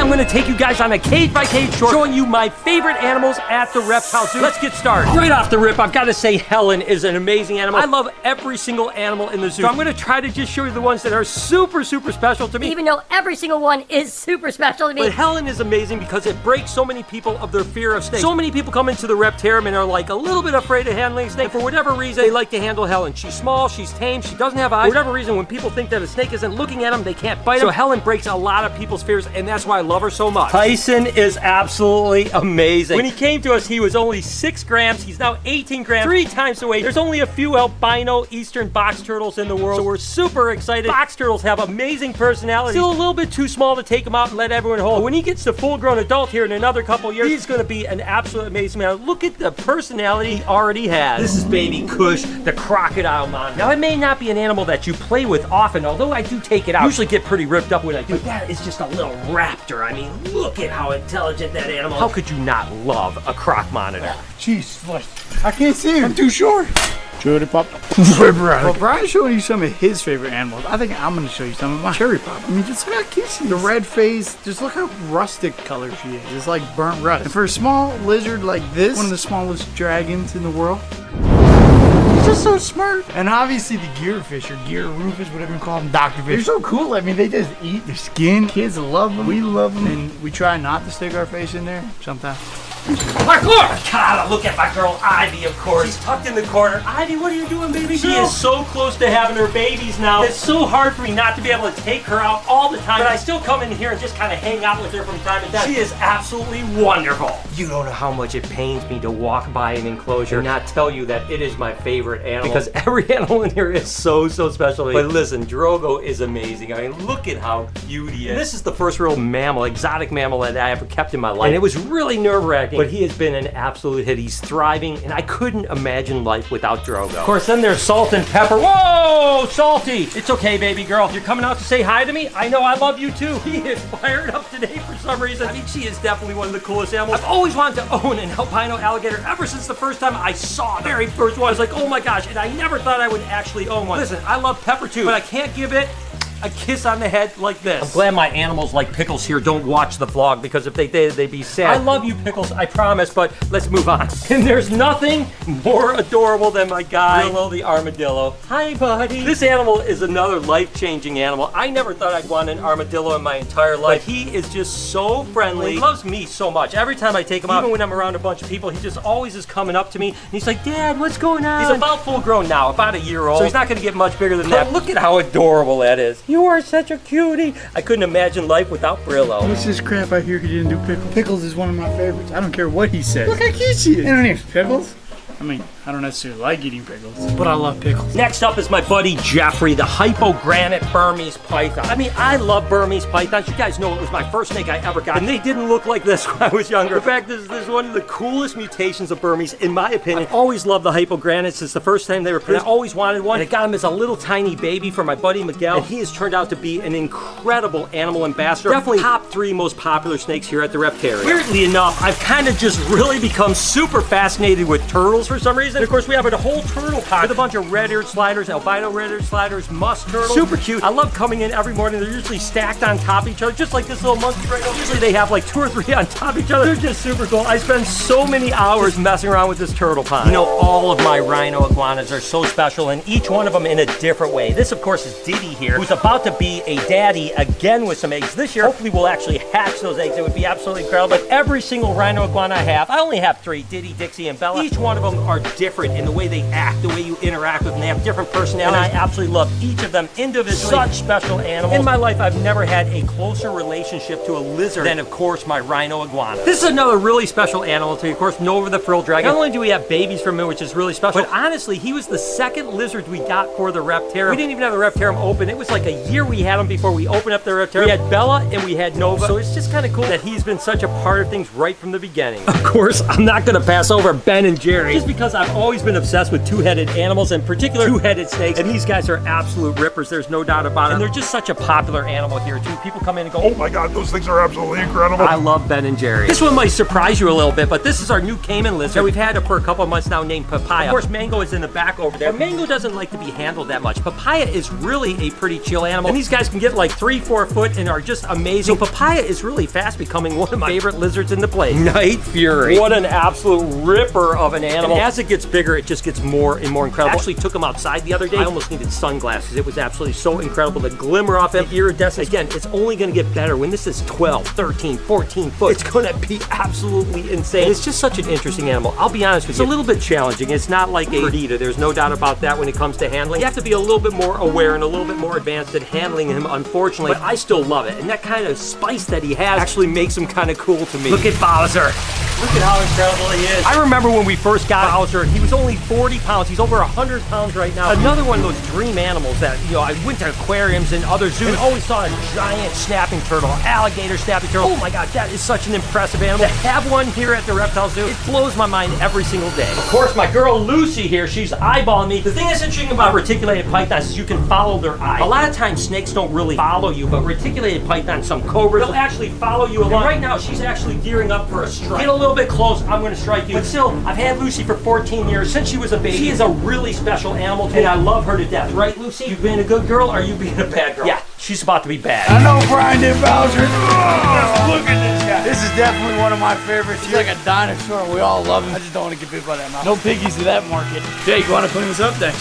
I'm gonna take you guys on a cage-by-cage tour showing you my favorite animals at the reptile zoo. Let's get started. Right off the rip, I've gotta say Helen is an amazing animal. I love every single animal in the zoo. So I'm gonna try to just show you the ones that are super, super special to me. Even though every single one is super special to me. But Helen is amazing because it breaks so many people of their fear of snakes. So many people come into the reptarium and are like a little bit afraid of handling a snake. And for whatever reason, they like to handle Helen. She's small, she's tame, she doesn't have eyes. For whatever reason, when people think that a snake isn't looking at them, they can't bite them. So Helen breaks a lot of people's fears, and that's why I love her so much. Tyson is absolutely amazing. When he came to us, he was only 6 grams. He's now 18 grams, 3 times the weight. There's only a few albino eastern box turtles in the world, so we're super excited. Box turtles have amazing personality. Still a little bit too small to take him out and let everyone hold. But when he gets to full-grown adult here in another couple years, he's gonna be an absolute amazing man. Look at the personality he already has. This is baby Kush, the crocodile monitor. Now, it may not be an animal that you play with often, although I do take it out. I usually get pretty ripped up when I do. But that is just a little raptor. I mean, look at how intelligent that animal is. How could you not love a croc monitor? Jeez, I can't see him. I'm too short. Jody Pop. Well, Brian's showing you some of his favorite animals. I think I'm going to show you some of my cherry pop. I mean, just look how cute she is. The red face, just look how rustic color she is. It's like burnt rust. And for a small lizard like this, one of the smallest dragons in the world, he's just so smart. And obviously the gearfish, or gear rufus, whatever you call them, Dr. Fish. They're so cool. I mean, they just eat their skin. Kids love them. We love them. And we try not to stick our face in there sometimes. Parkour! Gotta look at my girl Ivy, of course. She's tucked in the corner. Ivy, what are you doing, baby? She is so close to having her babies now. It's so hard for me not to be able to take her out all the time, but I still come in here and just kind of hang out with her from time to time. She is absolutely wonderful. You don't know how much it pains me to walk by an enclosure and not tell you that it is my favorite animal, because every animal in here is so special to me. But listen, Drogo is amazing. I mean, look at how cute he is. This is the first real mammal, exotic mammal that I ever kept in my life, and it was really nerve-wracking. But he has been an absolute hit. He's thriving, and I couldn't imagine life without Drogo. Of course, then there's Salt and Pepper. Whoa, Salty! It's okay, baby girl. You're coming out to say hi to me? I know I love you too. He is fired up today for some reason. I mean, she is definitely one of the coolest animals. I've always wanted to own an albino alligator ever since the first time I saw the very first one. I was like, oh my gosh, and I never thought I would actually own one. Listen, I love Pepper too, but I can't give it a kiss on the head like this. I'm glad my animals like Pickles here don't watch the vlog, because if they did, they'd be sad. I love you, Pickles, I promise, but let's move on. And there's nothing more adorable than my guy, Willow the armadillo. Hi, buddy. This animal is another life-changing animal. I never thought I'd want an armadillo in my entire life, but he is just so friendly. He loves me so much. Every time I take him out, even when I'm around a bunch of people, he just always is coming up to me, and he's like, Dad, what's going on? He's about full grown now, about a year old, so he's not gonna get much bigger than that. Look at how adorable that is. You are such a cutie. I couldn't imagine life without Brillo. What's this crap I hear he didn't do Pickles? Pickles is one of my favorites. I don't care what he says. Look how cute she is. And her name's Pickles. I mean, I don't necessarily like eating pickles, but I love pickles. Next up is my buddy Jeffrey, the hypogranite Burmese python. I mean, I love Burmese pythons. You guys know it was my first snake I ever got, and they didn't look like this when I was younger. In fact, this is one of the coolest mutations of Burmese, in my opinion. I've always loved the hypogranites since the first time they were produced. I always wanted one, and I got him as a little tiny baby for my buddy Miguel, and he has turned out to be an incredible animal ambassador. Definitely top 3 most popular snakes here at the Reptarium. Weirdly enough, I've kind of just really become super fascinated with turtles for some reason. And of course, we have a whole turtle pond with a bunch of red-eared sliders, albino red-eared sliders, musk turtles. Super cute. I love coming in every morning. They're usually stacked on top of each other, just like this little monkey right now. Usually they have like 2 or 3 on top of each other. They're just super cool. I spend so many hours messing around with this turtle pond. You know, all of my rhino iguanas are so special, and each one of them in a different way. This, of course, is Diddy here, who's about to be a daddy again with some eggs this year. Hopefully, we'll actually hatch those eggs. It would be absolutely incredible. But every single rhino iguana I have, I only have 3, Diddy, Dixie, and Bella. Each one of them are different in the way they act, the way you interact with them. They have different personalities. And I absolutely love each of them individually. Such special animals. In my life, I've never had a closer relationship to a lizard than, of course, my rhino iguana. This is another really special animal to me. Of course, Nova the frilled dragon. Not only do we have babies from him, which is really special, but honestly, he was the 2nd lizard we got for the Reptarium. We didn't even have the Reptarium open. It was like a year we had him before we opened up the Reptarium. We had Bella and we had Nova. So it's just kind of cool that he's been such a part of things right from the beginning. Of course, I'm not going to pass over Ben and Jerry. is because I've always been obsessed with two-headed animals, in particular two-headed snakes, and these guys are absolute rippers, there's no doubt about it. And they're just such a popular animal here too. People come in and go, oh my God, those things are absolutely incredible. I love Ben and Jerry. This one might surprise you a little bit, but this is our new Cayman lizard that we've had it for a couple of months now, named Papaya. Of course, Mango is in the back over there. But Mango doesn't like to be handled that much. Papaya is really a pretty chill animal, and these guys can get like 3-4 foot and are just amazing. So Papaya is really fast becoming one of my favorite lizards in the place. Night Fury. What an absolute ripper of an animal. And as it gets bigger, it just gets more and more incredible. I actually took him outside the other day. I almost needed sunglasses. It was absolutely so incredible. The glimmer off it, iridescent. Again, it's only going to get better. When this is 12, 13, 14 foot, it's going to be absolutely insane. And it's just such an interesting animal. I'll be honest with you, it's a little bit challenging. It's not like a Perdita. There's no doubt about that when it comes to handling. You have to be a little bit more aware and a little bit more advanced in handling him, unfortunately. But I still love it. And that kind of spice that he has actually makes him kind of cool to me. Look at Bowser. Look at how incredible he is. I remember when we first got Bowser, he was only 40 pounds. He's over 100 pounds right now. Another one of those dream animals that, you know, I went to aquariums and other zoos and always saw a giant snapping turtle, alligator snapping turtle. Oh my God, that is such an impressive animal. To have one here at the reptile zoo, it blows my mind every single day. Of course, my girl Lucy here, she's eyeballing me. The thing that's interesting about reticulated pythons is you can follow their eyes. A lot of times snakes don't really follow you, but reticulated pythons, some cobras, they'll actually follow you along. And right now, she's actually gearing up for a strike. Get a little bit close, I'm gonna strike you. But still, I've had Lucy for 14 years, since she was a baby. She is a really special animal, and I love her to death. Right, Lucy? You being a good girl, or are you being a bad girl? Yeah, she's about to be bad. I know Brian did Bowser. Look at this guy. This is definitely one of my favorites. He's like a dinosaur. We all love him. I just don't want to get bit by that mouth. No piggies to that market. Jake, you want to clean this up then?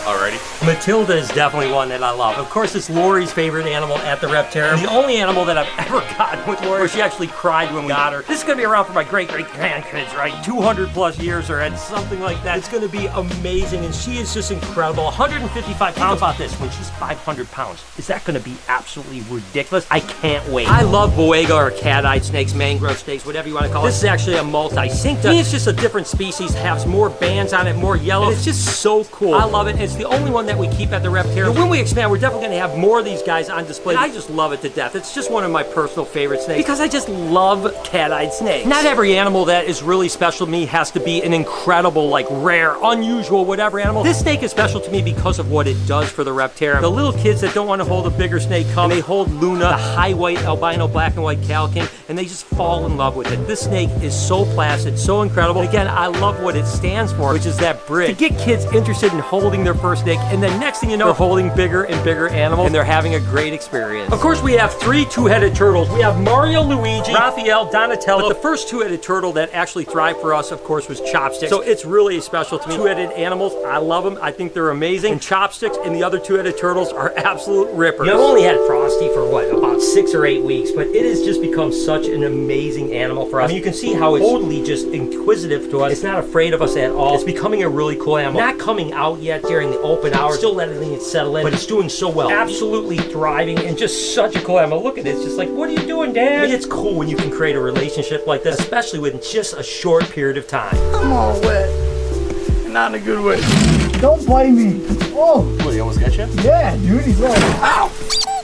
Alrighty. Matilda is definitely one that I love. Of course, it's Lori's favorite animal at the Reptarium. The only animal that I've ever gotten with Lori, where she actually cried when we got her. This is going to be around for my great-great-grandkids, right? 200 plus years or something like that. It's going to be amazing, and she is just incredible. 155 pounds. Think about this, when she's 500 pounds, is that going to be absolutely ridiculous? I can't wait. I love boega or cat-eyed snakes, mangrove snakes, whatever you want to call it. This is actually a multi-cincta. To me, it's just a different species, has more bands on it, more yellow. And it's just so cool. I love it. It's the only one that we keep at the Reptarium. When we expand, we're definitely going to have more of these guys on display. I just love it to death. It's just one of my personal favorite snakes because I just love cat-eyed snakes. Not every animal that is really special to me has to be an incredible, like rare, unusual, whatever animal. This snake is special to me because of what it does for the Reptarium. The little kids that don't want to hold a bigger snake come, and they hold Luna, the high white albino black and white calican, and they just fall in love with it. This snake is so placid, so incredible. And again, I love what it stands for, which is that bridge. To get kids interested in holding their first snake, and then next thing you know, they're holding bigger and bigger animals, and they're having a great experience. Of course, we have 3 two-headed turtles. We have Mario, Luigi, Raphael, Donatello. But the first two-headed turtle that actually thrived for us, of course, was Chopsticks. So it's really special to me. Two-headed animals, I love them. I think they're amazing. And Chopsticks and the other two-headed turtles are absolute rippers. You know, I've only had Frosty for what, about 6 or 8 weeks, but it has just become such an amazing animal for us. I mean, you can see how it's totally just inquisitive to us. It's not afraid of us at all. It's becoming a really cool animal. Not coming out yet during the open hours, still letting it settle in, but it's doing so well. Absolutely thriving and just such a cool animal. Look at it. It's just like, what are you doing, Dad? I mean, it's cool when you can create a relationship like this, especially within just a short period of time. I'm all wet. Not in a good way. Don't bite me. Oh. What, he almost got you? Yeah, dude, he's like, ow.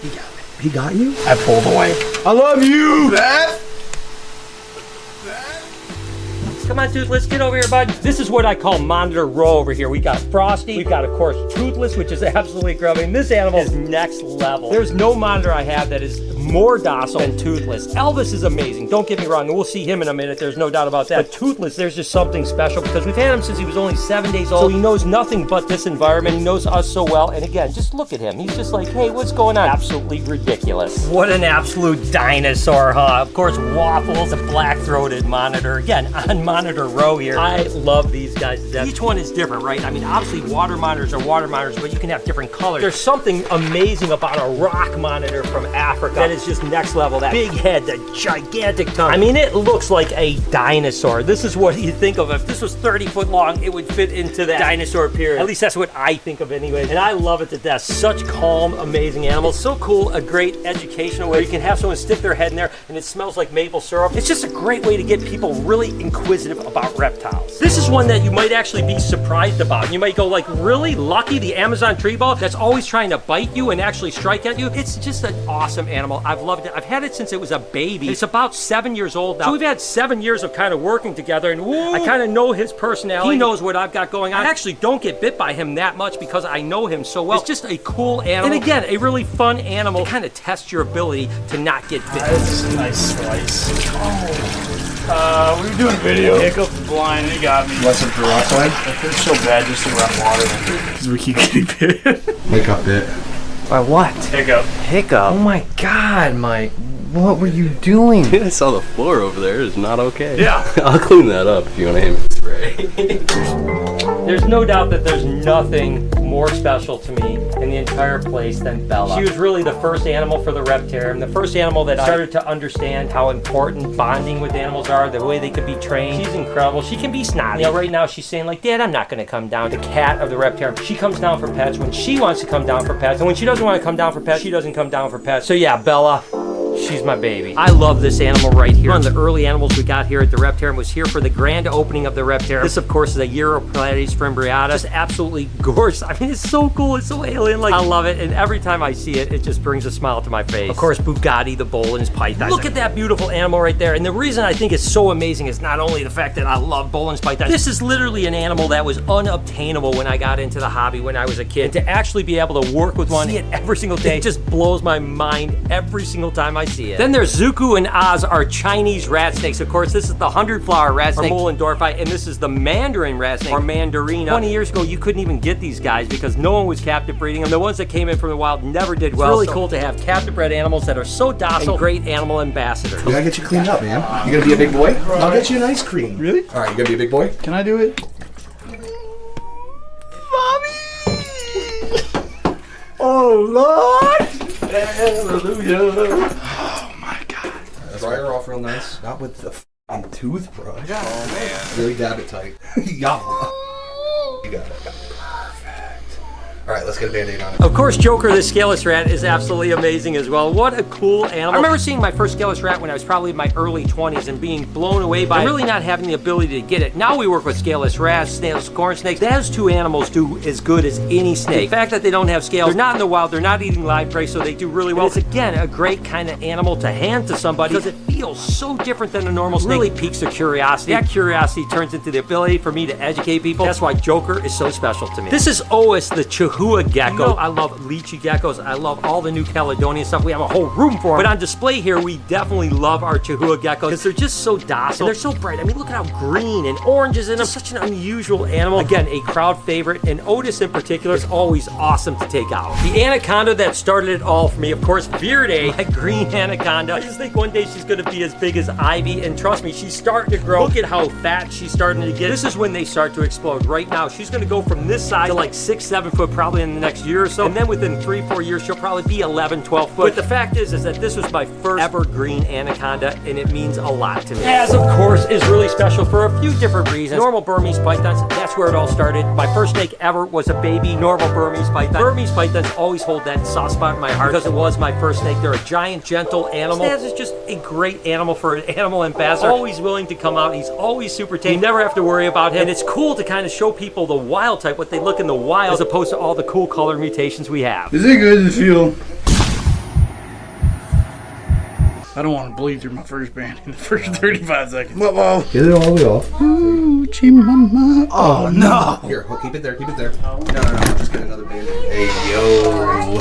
He got me. He got you? I pulled away. I love you, Dad. Come on, dude, let's get over here, bud. This is what I call monitor row over here. We got Frosty, we've got, of course, Toothless, which is absolutely incredible. I mean, this animal is next level. There's no monitor I have that is more docile than Toothless. Elvis is amazing, don't get me wrong, and we'll see him in a minute, there's no doubt about that. But Toothless, there's just something special because we've had him since he was only 7 days old, so he knows nothing but this environment. He knows us so well, and again, just look at him. He's just like, hey, what's going on? Absolutely ridiculous. What an absolute dinosaur, huh? Of course, Waffles, a black-throated monitor. Again, on monitor row here. I love these guys to death. Each one is different, right? I mean, obviously, water monitors are water monitors, but you can have different colors. There's something amazing about a rock monitor from Africa that is just next level. That big head, that gigantic tongue. I mean, it looks like a dinosaur. This is what you think of. If this was 30 foot long, it would fit into that dinosaur period. At least that's what I think of anyway. And I love it to death. Such calm, amazing animals. So cool, a great educational way. You can have someone stick their head in there and it smells like maple syrup. It's just a great way to get people really inquisitive about reptiles. This is one that you might actually be surprised about. You might go like, really? Lucky, the Amazon tree ball that's always trying to bite you and actually strike at you? It's just an awesome animal. I've loved it. I've had it since it was a baby. It's about 7 years old now. So we've had 7 years of kind of working together, and I kind of know his personality. He knows what I've got going on. I actually don't get bit by him that much because I know him so well. It's just a cool animal. And again, a really fun animal to kind of test your ability to not get bit. This is a nice slice. Oh. We were doing a video. Hiccup blind, he got me. Want some peroxide? I feel so bad just to run water. Because we keep getting bit. Hiccup bit. By what? Hiccup. Hiccup? Oh my god, Mike. What were you doing? I saw the floor over there is not okay. Yeah. I'll clean that up if you want to hand me the spray. There's no doubt that there's nothing more special to me in the entire place than Bella. She was really the first animal for the Reptarium, the first animal that I started to understand how important bonding with animals are, the way they could be trained. She's incredible. She can be snotty. You know, right now she's saying like, Dad, I'm not gonna come down. The cat of the Reptarium. She comes down for pets when she wants to come down for pets, and when she doesn't want to come down for pets, she doesn't come down for pets. So yeah, Bella, she's my baby. I love this animal right here. One of the early animals we got here at the Reptarium was here for the grand opening of the Reptarium. This, of course, is a Europlates fimbriata. Just absolutely gorgeous. I mean, it's so cool. It's so alien-like. I love it, and every time I see it, it just brings a smile to my face. Of course, Bugatti, the Boelen's python. Look at that beautiful animal right there. And the reason I think it's so amazing is not only the fact that I love Boelen's python. This is literally an animal that was unobtainable when I got into the hobby when I was a kid. And to actually be able to work with one, see it every single day, it just blows my mind every single time I see it. Then there's Zuko and Oz, our Chinese rat snakes. Of course, this is the 100-flower rat snake, or Moellendorffi, and this is the Mandarin rat snake, or Mandarina. 20 years ago, you couldn't even get these guys because no one was captive breeding them. The ones that came in from the wild never did well. It's really cool to have captive bred animals that are so docile and great animal ambassadors. We gotta get you cleaned up, man. You gonna be a big boy? I'll get you an ice cream. Really? All right, you gonna be a big boy? Can I do it? Oh, Lord! Hallelujah! Oh, my God. Dry her off real nice. Not with the f***ing toothbrush. Oh, man. Really dab it tight. Yeah. You got it. Perfect. All right, let's get a Band-Aid on it. Of course, Joker, the scaleless rat, is absolutely amazing as well. What a cool animal. I remember seeing my first scaleless rat when I was probably in my early 20s and being blown away by it, really not having the ability to get it. Now we work with scaleless rats, snails, corn snakes. Those two animals do as good as any snake. The fact that they don't have scales, they're not in the wild, they're not eating live prey, so they do really well. And it's, again, a great kind of animal to hand to somebody because it feels so different than a normal snake. It really piques their curiosity. That curiosity turns into the ability for me to educate people. That's why Joker is so special to me. This is Ois, the Chihuahua gecko. I love lychee geckos. I love all the New Caledonian stuff. We have a whole room for them. But on display here, we definitely love our Chihuahua geckos because they're just so docile. They're so bright. I mean, look at how green and orange is in them. Such an unusual animal. Again, a crowd favorite, and Otis in particular is always awesome to take out. The anaconda that started it all for me, of course, Verde, my green anaconda. I just think one day she's going to be as big as Ivy, and trust me, she's starting to grow. Look at how fat she's starting to get. This is when they start to explode. Right now, she's going to go from this size to like 6-7 foot probably in the next year or so, and then within 3-4 years she'll probably be 11-12 foot. But the fact is that this was my first ever green anaconda, and it means a lot to me. As of course is really special for a few different reasons. Normal Burmese pythons, that's where it all started. My first snake ever was a baby normal Burmese python. Burmese pythons always hold that soft spot in my heart because it was my first snake. They're a giant, gentle animal. Stas is just a great animal for an animal ambassador. Always willing to come out. He's always super tame. You never have to worry about him. And it's cool to kind of show people the wild type, what they look in the wild, as opposed to all the cool color mutations we have. Is it good to feel? I don't want to bleed through my first band in the first 35 seconds. Whoa. Get it all the way off. Ooh, Chimama. Oh, no. Here, keep it there, keep it there. No, just get another Band-Aid. Hey, yo.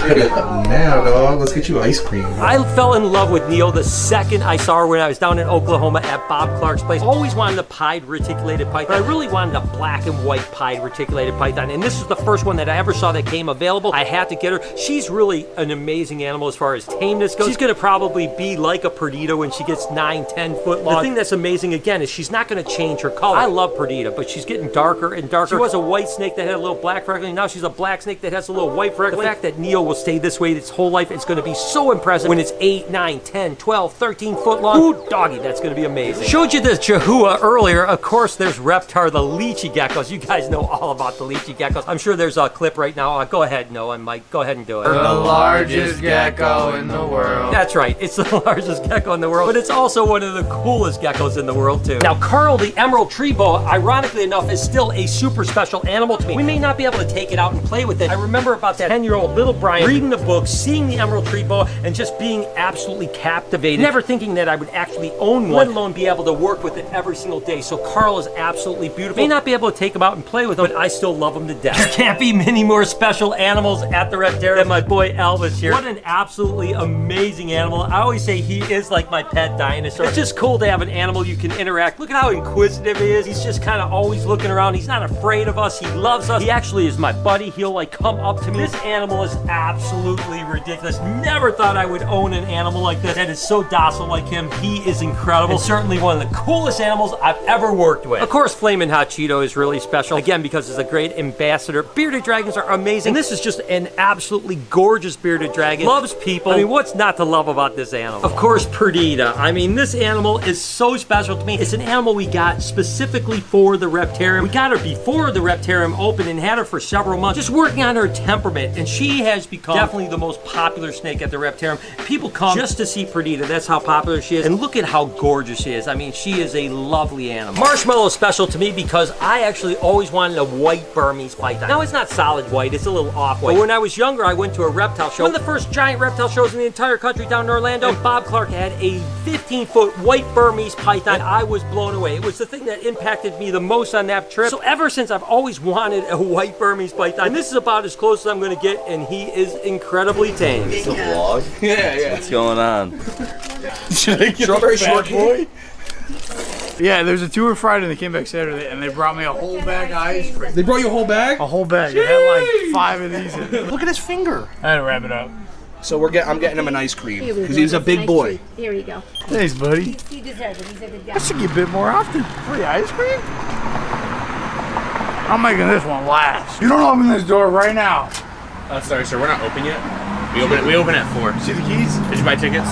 Now, dog, let's get you ice cream. I fell in love with Neo the second I saw her when I was down in Oklahoma at Bob Clark's place. Always wanted a pied reticulated python. I really wanted a black and white pied reticulated python, and this was the first one that I ever saw that came available. I had to get her. She's really an amazing animal as far as tameness goes. She's gonna probably be like a Perdita when she gets 9-10 foot long. The thing that's amazing again is she's not gonna change her color. I love Perdita, but she's getting darker and darker. She was a white snake that had a little black freckling. Now she's a black snake that has a little white freckling. The fact that Neo will stay this way its whole life, it's gonna be so impressive when it's 8, 9, 10, 12, 13 foot long. Ooh, doggy, that's gonna be amazing. Showed you the Chihuahua earlier. Of course, there's Reptar, the lychee geckos. You guys know all about the lychee geckos. I'm sure there's a clip right now. Go ahead, Noah and Mike. Go ahead and do it. The largest gecko in the world. That's right. It's the largest fastest gecko in the world, but it's also one of the coolest geckos in the world too. Now, Carl, the emerald tree boa, ironically enough, is still a super special animal to me. We may not be able to take it out and play with it. I remember about that 10-year-old little Brian reading the book, seeing the emerald tree boa, and just being absolutely captivated, never thinking that I would actually own one, let alone be able to work with it every single day. So Carl is absolutely beautiful. May not be able to take him out and play with him, but I still love him to death. There can't be many more special animals at the Reptarium than my boy Elvis here. What an absolutely amazing animal. I always say he is like my pet dinosaur. It's just cool to have an animal you can interact. Look at how inquisitive he is. He's just kind of always looking around. He's not afraid of us. He loves us. He actually is my buddy. He'll like come up to me. This animal is absolutely ridiculous. Never thought I would own an animal like this that is so docile like him. He is incredible. And certainly one of the coolest animals I've ever worked with. Of course, Flamin' Hot Cheeto is really special. Again, because it's a great ambassador. Bearded dragons are amazing. And this is just an absolutely gorgeous bearded dragon. Loves people. I mean, what's not to love about this animal? Of course, Perdita. I mean, this animal is so special to me. It's an animal we got specifically for the Reptarium. We got her before the Reptarium opened and had her for several months, just working on her temperament. And she has become definitely the most popular snake at the Reptarium. People come just to see Perdita. That's how popular she is. And look at how gorgeous she is. I mean, she is a lovely animal. Marshmallow is special to me because I actually always wanted a white Burmese python. Now, it's not solid white. It's a little off-white. But when I was younger, I went to a reptile show. One of the first giant reptile shows in the entire country down in Orlando. And Bob Clark had a 15-foot white Burmese python. And I was blown away. It was the thing that impacted me the most on that trip. So ever since, I've always wanted a white Burmese python. And this is about as close as I'm going to get, and he is incredibly tame. It's a vlog? Yeah. What's going on? Should I get strawberry shortcake? Yeah, there's a tour Friday and they came back Saturday and they brought me a whole bag of ice cream. They brought you a whole bag? A whole bag. It had like 5 of these in it. Look at his finger. I had to wrap it up. So I'm getting him an ice cream because he's a big boy. Here you go. Thanks, buddy. He deserves it. He's a good guy. I should get a bit more often. Free ice cream? I'm making this one last. You don't open this door right now. Sorry, sir, we're not open yet. We open at 4. See the keys? Did you buy tickets?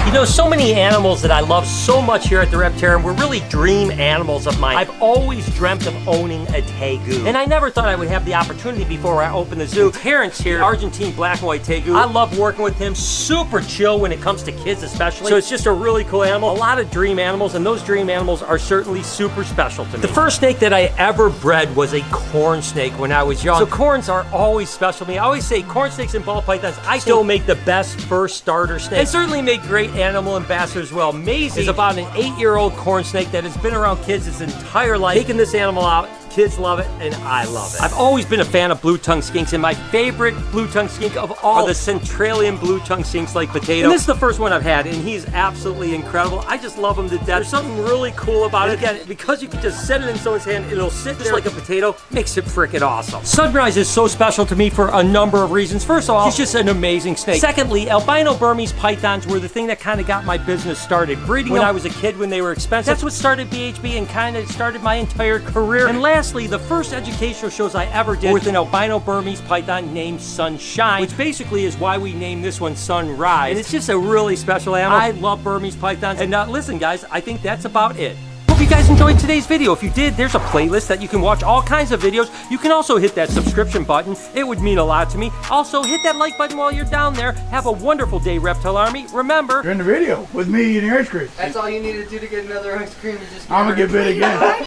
You know, so many animals that I love so much here at the Reptarium were really dream animals of mine. I've always dreamt of owning a tegu. And I never thought I would have the opportunity before I opened the zoo. Terrence here, Argentine black and white tegu. I love working with him. Super chill when it comes to kids especially. So it's just a really cool animal. A lot of dream animals, and those dream animals are certainly super special to me. The first snake that I ever bred was a corn snake when I was young. So corns are always special to me. I always say corn snakes and ball pythons, I still make the best first starter snake. And certainly make great animal ambassadors as well. Maisie is about an 8-year-old corn snake that has been around kids his entire life. Taking this animal out, kids love it, and I love it. I've always been a fan of blue-tongued skinks, and my favorite blue-tongued skink of all are the Centralian blue-tongued skinks like Potato. And this is the first one I've had, and he's absolutely incredible. I just love him to death. There's something really cool about it. Again, because you can just set it in someone's hand, it'll sit just like a potato, makes it freaking awesome. Sunrise is so special to me for a number of reasons. First of all, he's just an amazing snake. Secondly, albino Burmese pythons were the thing that kind of got my business started. Breeding when I was a kid when they were expensive. That's what started BHB and kind of started my entire career. And lastly, the first educational shows I ever did were with an albino Burmese python named Sunshine, which basically is why we named this one Sunrise. And it's just a really special animal. I love Burmese pythons. And listen, guys, I think that's about it. Hope you guys enjoyed today's video. If you did, there's a playlist that you can watch all kinds of videos. You can also hit that subscription button. It would mean a lot to me. Also, hit that like button while you're down there. Have a wonderful day, Reptile Army. Remember, you're in the video with me eating ice cream. That's all you need to do to get another ice cream. Is just I'm gonna get bit again.